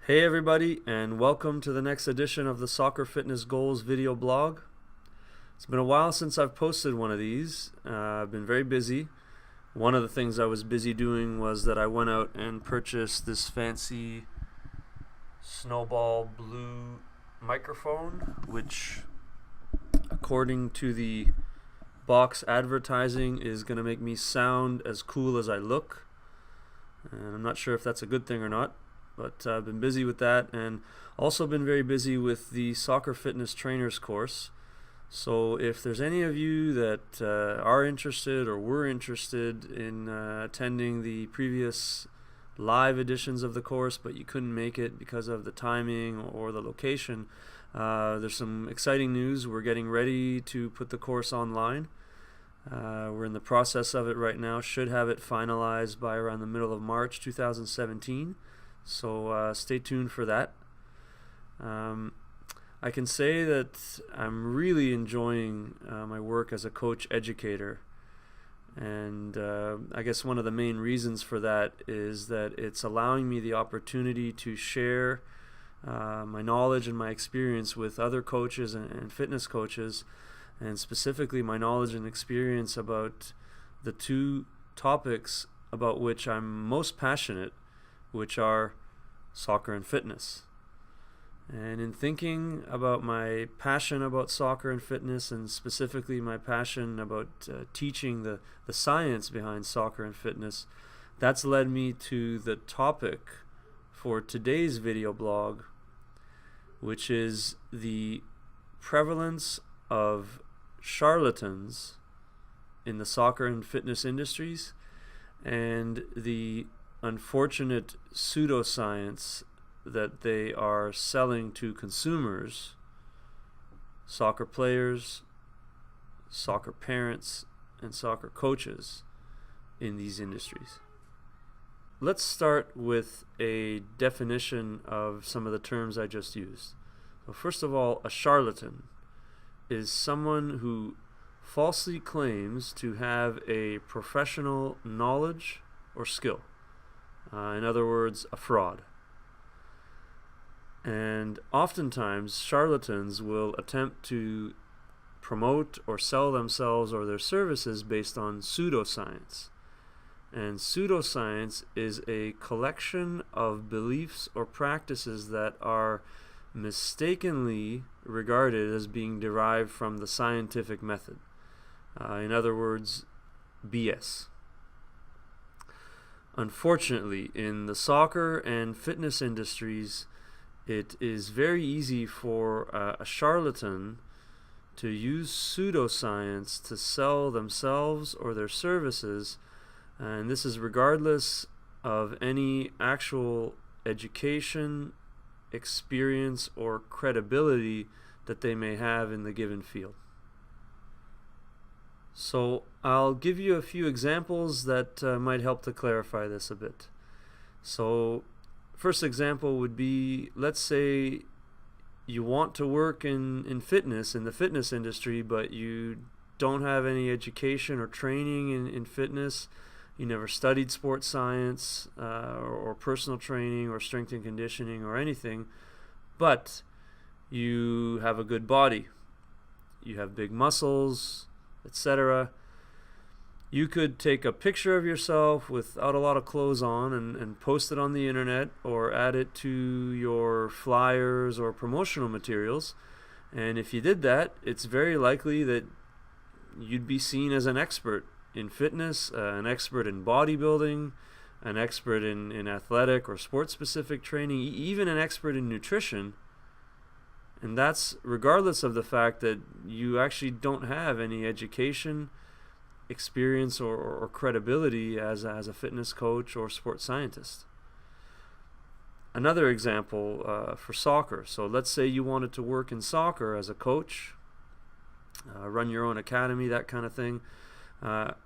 Hey everybody, and welcome to the next edition of the Soccer Fitness Goals video blog. It's been a while since I've posted one of these. I've been very busy. One of the things I was busy doing was that I went out and purchased this fancy Snowball Blue microphone, which according to the box advertising is going to make me sound as cool as I look. And I'm not sure if that's a good thing or not. But I've been busy with that, and also been very busy with the Soccer Fitness Trainers course. So if there's any of you that are interested or were interested in attending the previous live editions of the course, but you couldn't make it because of the timing or the location, there's some exciting news. We're getting ready to put the course online. We're in the process of it right now. Should have it finalized by around the middle of March 2017. So stay tuned for that. I can say that I'm really enjoying my work as a coach educator, and I guess one of the main reasons for that is that it's allowing me the opportunity to share my knowledge and my experience with other coaches and fitness coaches, and specifically my knowledge and experience about the two topics about which I'm most passionate, which are soccer and fitness. And in thinking about my passion about soccer and fitness, and specifically my passion about teaching the science behind soccer and fitness, that's led me to the topic for today's video blog, which is the prevalence of charlatans in the soccer and fitness industries, and the unfortunate pseudoscience that they are selling to consumers, soccer players, soccer parents, and soccer coaches in these industries. Let's start with a definition of some of the terms I just used. So first of all, a charlatan is someone who falsely claims to have a professional knowledge or skill. In other words, a fraud. And oftentimes, charlatans will attempt to promote or sell themselves or their services based on pseudoscience. And pseudoscience is a collection of beliefs or practices that are mistakenly regarded as being derived from the scientific method. In other words, BS. Unfortunately, in the soccer and fitness industries, it is very easy for a charlatan to use pseudoscience to sell themselves or their services, and this is regardless of any actual education, experience, or credibility that they may have in the given field. So I'll give you a few examples that might help to clarify this a bit. So first example would be, let's say you want to work in fitness, in the fitness industry, but you don't have any education or training in fitness. You never studied sports science or personal training or strength and conditioning or anything, but you have a good body. You have big muscles, etc. You could take a picture of yourself without a lot of clothes on and post it on the internet, or add it to your flyers or promotional materials. And if you did that, it's very likely that you'd be seen as an expert in fitness, an expert in bodybuilding, an expert in athletic or sports-specific training, even an expert in nutrition. And that's regardless of the fact that you actually don't have any education, experience, or credibility as a fitness coach or sports scientist. Another example for soccer. So let's say you wanted to work in soccer as a coach, run your own academy, that kind of thing, but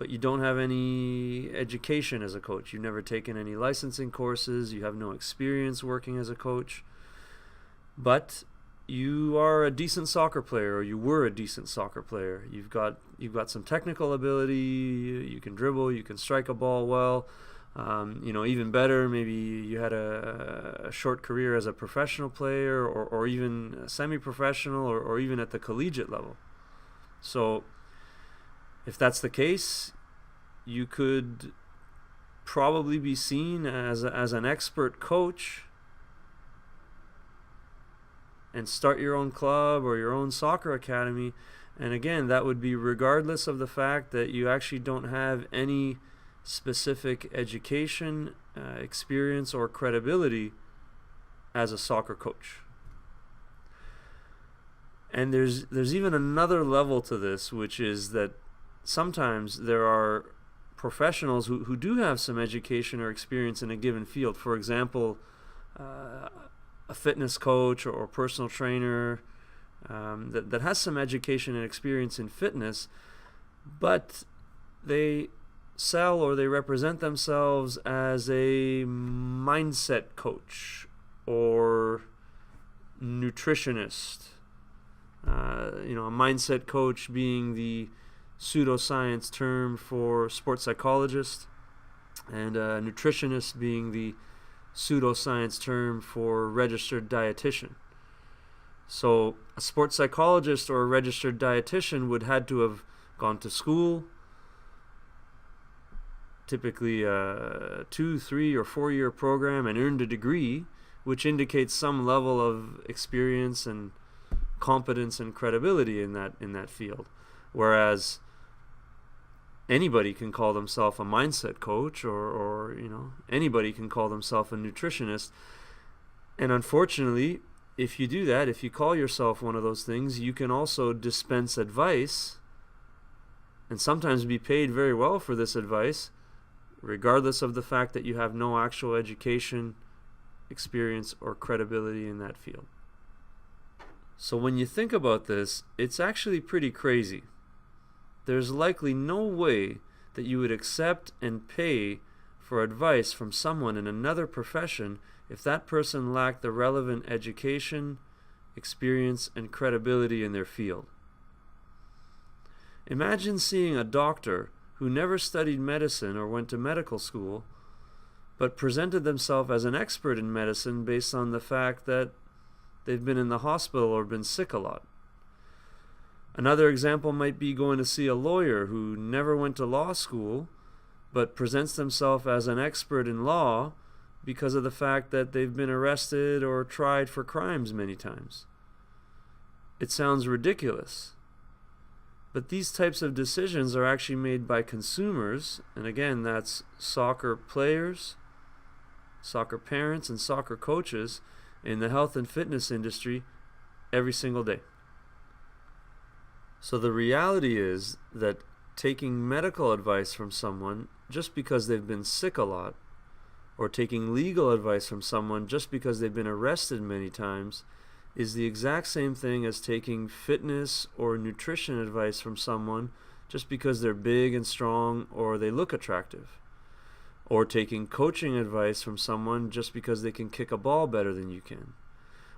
you don't have any education as a coach. You've never taken any licensing courses. You have no experience working as a coach. But you are a decent soccer player, or you were a decent soccer player. You've got some technical ability. You can dribble. You can strike a ball well. Even better, maybe you had a short career as a professional player, or even semi-professional, or even at the collegiate level. So if that's the case, you could probably be seen as an expert coach and start your own club or your own soccer academy. And again, that would be regardless of the fact that you actually don't have any specific education, experience, or credibility as a soccer coach. And there's even another level to this, which is that sometimes there are professionals who do have some education or experience in a given field. For example, a fitness coach or personal trainer that has some education and experience in fitness, but they sell or they represent themselves as a mindset coach or nutritionist. A mindset coach being the pseudoscience term for sports psychologist, and a nutritionist being the pseudoscience term for registered dietitian. So a sports psychologist or a registered dietitian would had to have gone to school, typically a 2, 3, or 4-year program, and earned a degree, which indicates some level of experience and competence and credibility in that field. Whereas anybody can call themselves a mindset coach, or anybody can call themselves a nutritionist. And unfortunately, if you do that, if you call yourself one of those things, you can also dispense advice and sometimes be paid very well for this advice, regardless of the fact that you have no actual education, experience, or credibility in that field. So when you think about this, it's actually pretty crazy. There's likely no way that you would accept and pay for advice from someone in another profession if that person lacked the relevant education, experience, and credibility in their field. Imagine seeing a doctor who never studied medicine or went to medical school, but presented themselves as an expert in medicine based on the fact that they've been in the hospital or been sick a lot. Another example might be going to see a lawyer who never went to law school, but presents themselves as an expert in law because of the fact that they've been arrested or tried for crimes many times. It sounds ridiculous, but these types of decisions are actually made by consumers, and again, that's soccer players, soccer parents, and soccer coaches in the health and fitness industry every single day. So the reality is that taking medical advice from someone just because they've been sick a lot, or taking legal advice from someone just because they've been arrested many times, is the exact same thing as taking fitness or nutrition advice from someone just because they're big and strong or they look attractive, or taking coaching advice from someone just because they can kick a ball better than you can,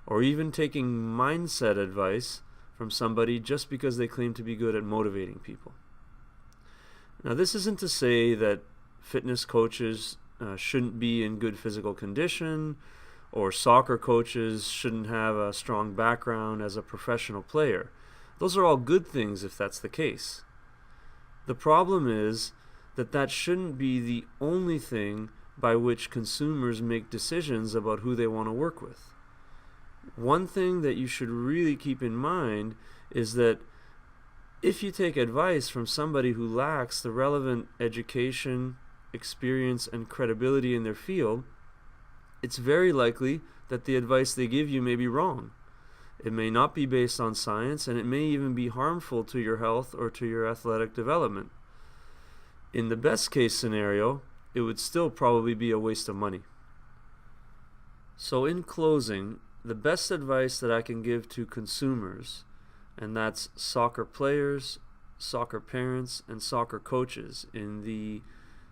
or even taking mindset advice from somebody just because they claim to be good at motivating people. Now, this isn't to say that fitness coaches shouldn't be in good physical condition, or soccer coaches shouldn't have a strong background as a professional player. Those are all good things if that's the case. The problem is that shouldn't be the only thing by which consumers make decisions about who they want to work with. One thing that you should really keep in mind is that if you take advice from somebody who lacks the relevant education, experience, and credibility in their field, it's very likely that the advice they give you may be wrong. It may not be based on science, and it may even be harmful to your health or to your athletic development. In the best case scenario, it would still probably be a waste of money. So in closing, the best advice that I can give to consumers, and that's soccer players, soccer parents, and soccer coaches in the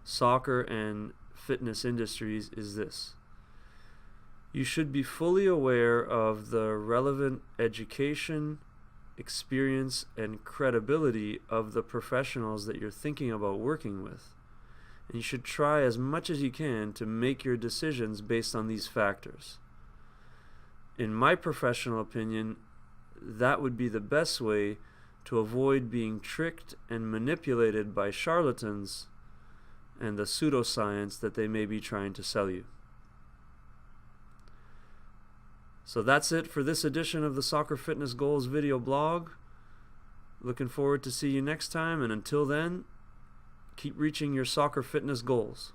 soccer and fitness industries, is this. You should be fully aware of the relevant education, experience, and credibility of the professionals that you're thinking about working with. And you should try as much as you can to make your decisions based on these factors. In my professional opinion, that would be the best way to avoid being tricked and manipulated by charlatans and the pseudoscience that they may be trying to sell you. So that's it for this edition of the Soccer Fitness Goals video blog. Looking forward to see you next time, and until then, keep reaching your soccer fitness goals.